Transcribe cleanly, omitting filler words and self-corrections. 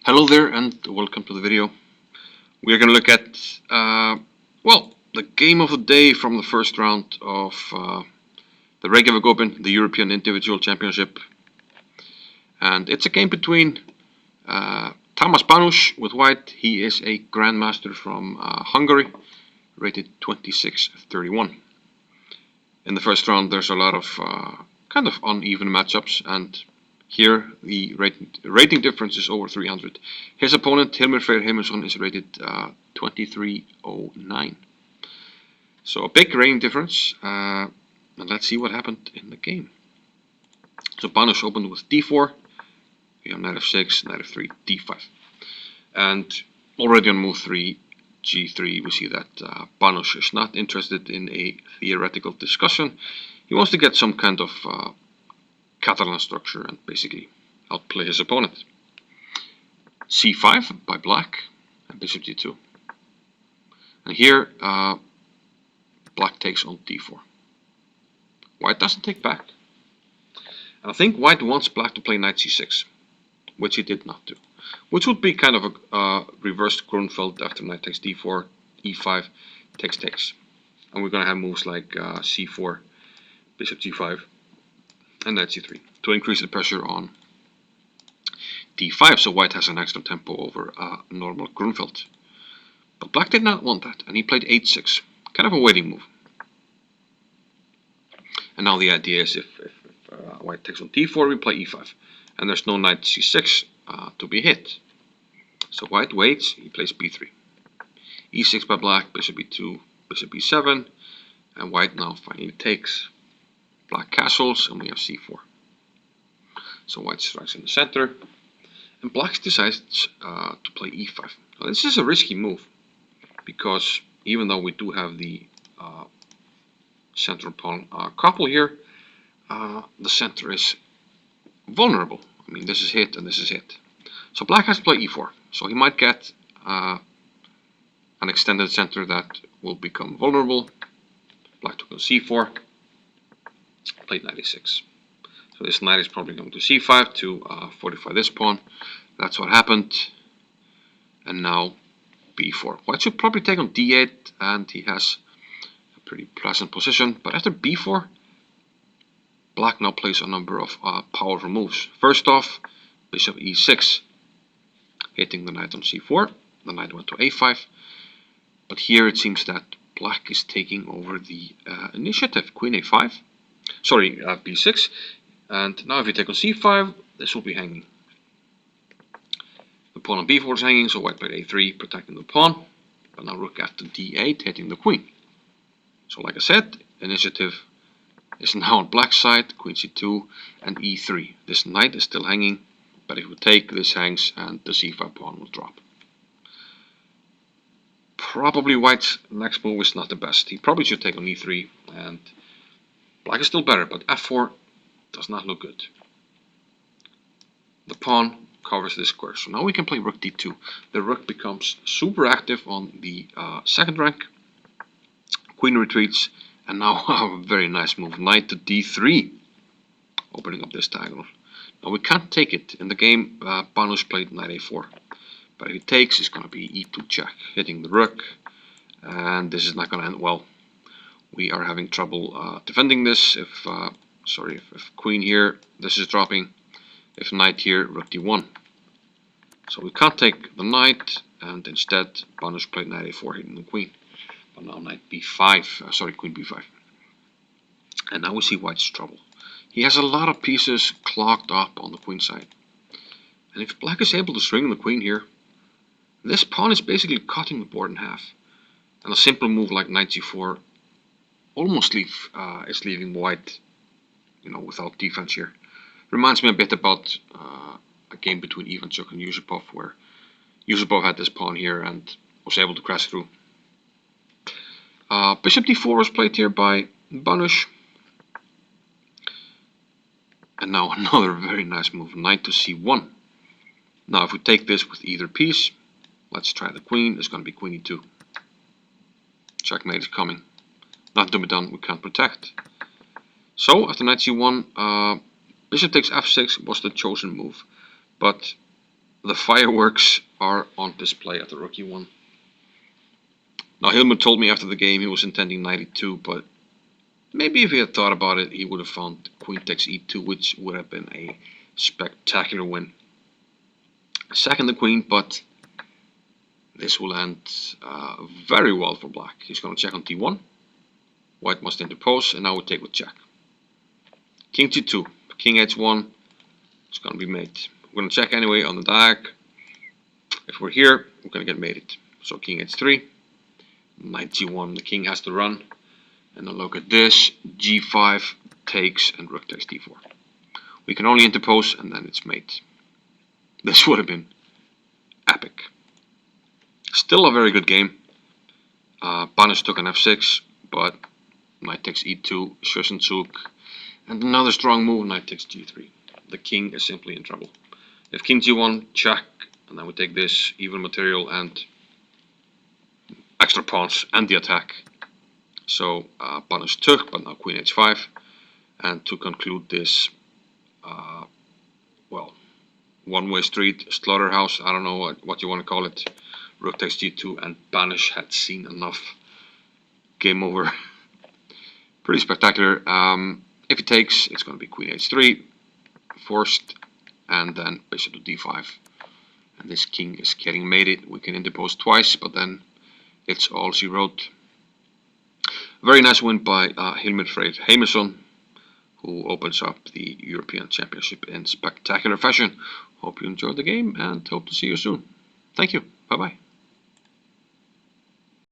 Hello there and welcome to the video. We are going to look at, well, the game of the day from the first round of the Reykjavik Open, the European Individual Championship. And it's a game between Tamas Banusz with white. He is a grandmaster from Hungary, rated 26-31. In the first round there's a lot of kind of uneven matchups, and here the rating difference is over 300. His opponent, Hilmir Heimisson, is rated 2309. So a big rating difference, and let's see what happened in the game. So Banusz opened with d4, we have knight f6, knight f3, d5. And already on move 3, g3, we see that Banusz is not interested in a theoretical discussion. He wants to get some kind of Catalan structure and basically outplay his opponent. c5 by black and bishop d2. And here black takes on d4. White doesn't take back. And I think white wants black to play knight c6, which he did not do. Which would be kind of a reversed Grunfeld after knight takes d4, e5, takes. And we're going to have moves like c4, bishop g5, and knight c3 to increase the pressure on d5, so white has an extra tempo over normal Grunfeld. But black did not want that, and he played h6, kind of a waiting move. And now the idea is if white takes on d4, we play e5, and there's no knight c6 to be hit. So white waits, he plays b3, e6 by black, bishop e2, bishop e7, and white now finally takes. Black castles, and we have c4. So white strikes in the center, and black decides to play e5. Now this is a risky move, because even though we do have the central pawn couple here, the center is vulnerable. I mean, this is hit and this is hit. So black has to play e4. So he might get an extended center that will become vulnerable. Black took on c4. Played knight e6. So this knight is probably going to c5 to fortify this pawn. That's what happened. And now b4. White should probably take on d8, and he has a pretty pleasant position. But after b4, black now plays a number of powerful moves. First off, bishop e6, hitting the knight on c4. The knight went to a5. But here it seems that black is taking over the initiative. Queen a5. Sorry, b6, and now if you take on c5, this will be hanging. The pawn on b4 is hanging, so white played a3, protecting the pawn, but now rook after d8, hitting the queen. So like I said, initiative is now on black side, queen c2 and e3. This knight is still hanging, but if we take, this hangs and the c5 pawn will drop. Probably white's next move is not the best. He probably should take on e3, and black is still better, but f4 does not look good. The pawn covers this square, so now we can play rook d2. The rook becomes super active on the second rank. Queen retreats, and now a very nice move, knight to d3, opening up this diagonal. Now we can't take it. In the game, Banusz played knight a4, but if he takes, it's going to be e2 check, hitting the rook, and this is not going to end well. We are having trouble defending this. If queen here, this is dropping. If knight here, rook d1. So we can't take the knight, and instead Banusz played knight a4, hitting the queen. But now knight b5, queen b5. And now we see white's trouble. He has a lot of pieces clogged up on the queen side. And if black is able to swing the queen here, this pawn is basically cutting the board in half. And a simple move like knight c4 almost is leaving white, without defense here. Reminds me a bit about a game between Ivanchyk and Yusupov, where Yusupov had this pawn here and was able to crash through. Bishop d4 was played here by Banusz. And now another very nice move, knight to c1. Now if we take this with either piece, let's try the queen, it's going to be queen e2. Checkmate is coming. Nothing to be done, we can't protect. So after knight c1, bishop takes f6 was the chosen move. But the fireworks are on display at the rookie one. Now Hilmir told me after the game he was intending knight e2, but maybe if he had thought about it, he would have found queen takes e2, which would have been a spectacular win. Second the queen, but this will end very well for black. He's going to check on t1. White must interpose, and now we take with check. King g2, king h1. It's going to be mate. We're going to check anyway on the diag. If we're here, we're going to get mated. So king h3, knight g1. The king has to run. And then look at this. g5 takes and rook takes d4. We can only interpose, and then it's mate. This would have been epic. Still a very good game. Banusz took an f6, but knight takes e2, Schützenzug, and another strong move, knight takes g3. The king is simply in trouble. If king g1, check, and then we take this, even material and extra pawns and the attack. So Banusz took, but now queen h5, and to conclude this, well, one-way street, slaughterhouse, I don't know what you want to call it, rook takes g2, and Banusz had seen enough. Game over. Pretty spectacular. If he takes, it's going to be queen h3, forced, and then bishop to d5. And this king is getting mated. We can interpose twice, but then it's all she wrote. Very nice win by Hilmir Freyir Heimisson, who opens up the European Championship in spectacular fashion. Hope you enjoyed the game and hope to see you soon. Thank you. Bye-bye.